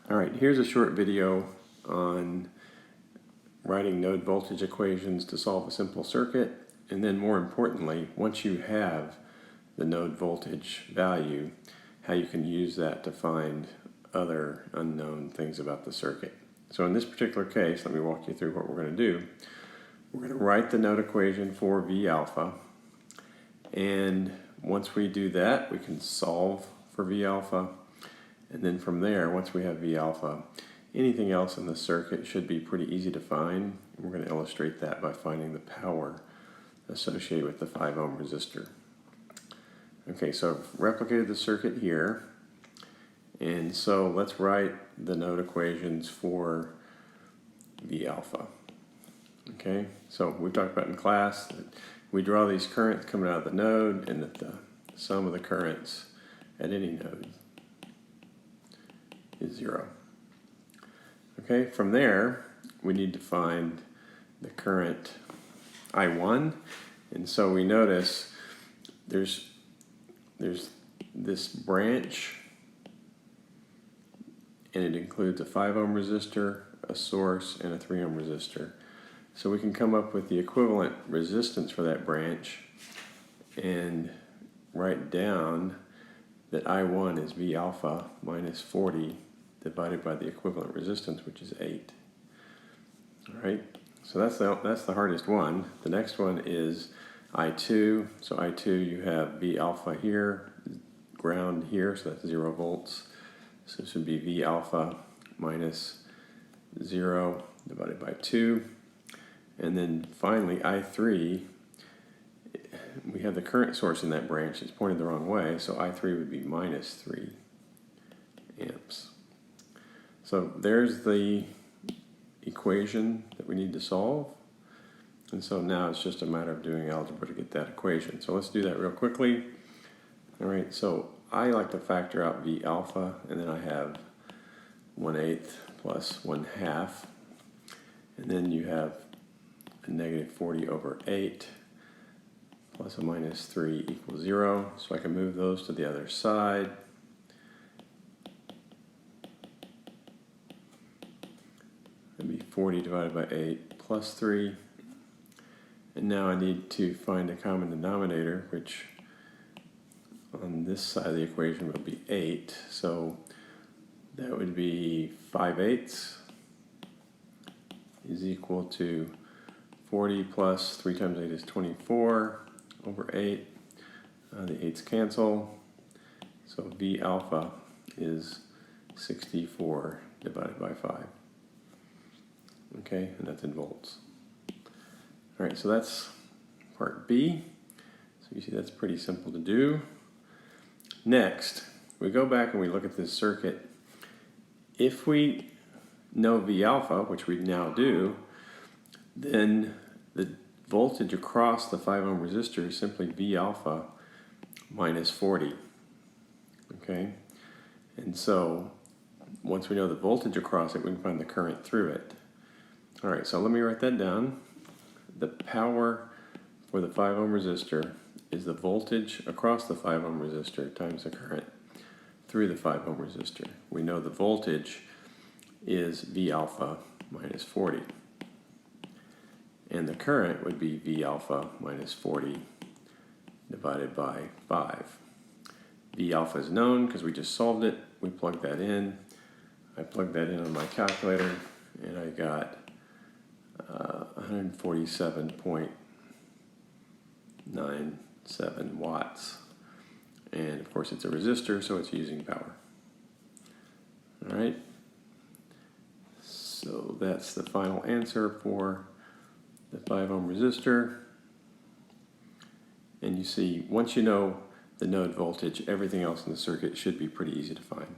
Alright, here's a short video on writing node voltage equations to solve a simple circuit, and then more importantly, once you have the node voltage value, how you can use that to find other unknown things about the circuit. So in this particular case, let me walk you through what we're going to do. We're going to write the node equation for V alpha, and once we do that, we can solve for V alpha. And then from there, once we have V alpha, anything else in the circuit should be pretty easy to find. We're going to illustrate that by finding the power associated with the 5 ohm resistor. Okay, so I've replicated the circuit here. And so let's write the node equations for V alpha. Okay, so we talked about in class that we draw these currents coming out of the node and that the sum of the currents at any node is 0. Okay, from there we need to find the current I1, and so we notice there's this branch, and it includes a 5 ohm resistor, a source, and a 3 ohm resistor. So we can come up with the equivalent resistance for that branch and write down that I1 is V alpha minus 40 divided by the equivalent resistance, which is 8. All right, so that's the hardest one. The next one is I2. So I2, you have V alpha here, ground here, so that's 0 volts. So this would be V alpha minus 0 divided by 2. And then finally, I3, we have the current source in that branch. It's pointed the wrong way, so I3 would be minus 3 amps. So there's the equation that we need to solve. And so now it's just a matter of doing algebra to get that equation. So let's do that real quickly. All right, so I like to factor out V alpha, and then I have 1/8 plus 1/2. And then you have a negative 40 over 8 plus a minus 3 equals 0. So I can move those to the other side. That'd be 40 divided by 8 plus 3. And now I need to find a common denominator, which on this side of the equation will be 8. So that would be 5/8 is equal to 40 plus 3 times 8 is 24 over 8. The 8's cancel. So V alpha is 64 divided by 5. Okay, and that's in volts. All right, so that's part B. So you see that's pretty simple to do. Next, we go back and we look at this circuit. If we know V alpha, which we now do, then the voltage across the 5 ohm resistor is simply V alpha minus 40. Okay, and so once we know the voltage across it, we can find the current through it. All right, so let me write that down. The power for the 5 ohm resistor is the voltage across the 5 ohm resistor times the current through the 5 ohm resistor. We know the voltage is V alpha minus 40. And the current would be V alpha minus 40 divided by 5. V alpha is known because we just solved it. We plugged that in. I plugged that in on my calculator, and I got 147.97 watts. And of course it's a resistor, so it's using power. All right. So that's the final answer for the 5 ohm resistor. And you see, once you know the node voltage, everything else in the circuit should be pretty easy to find.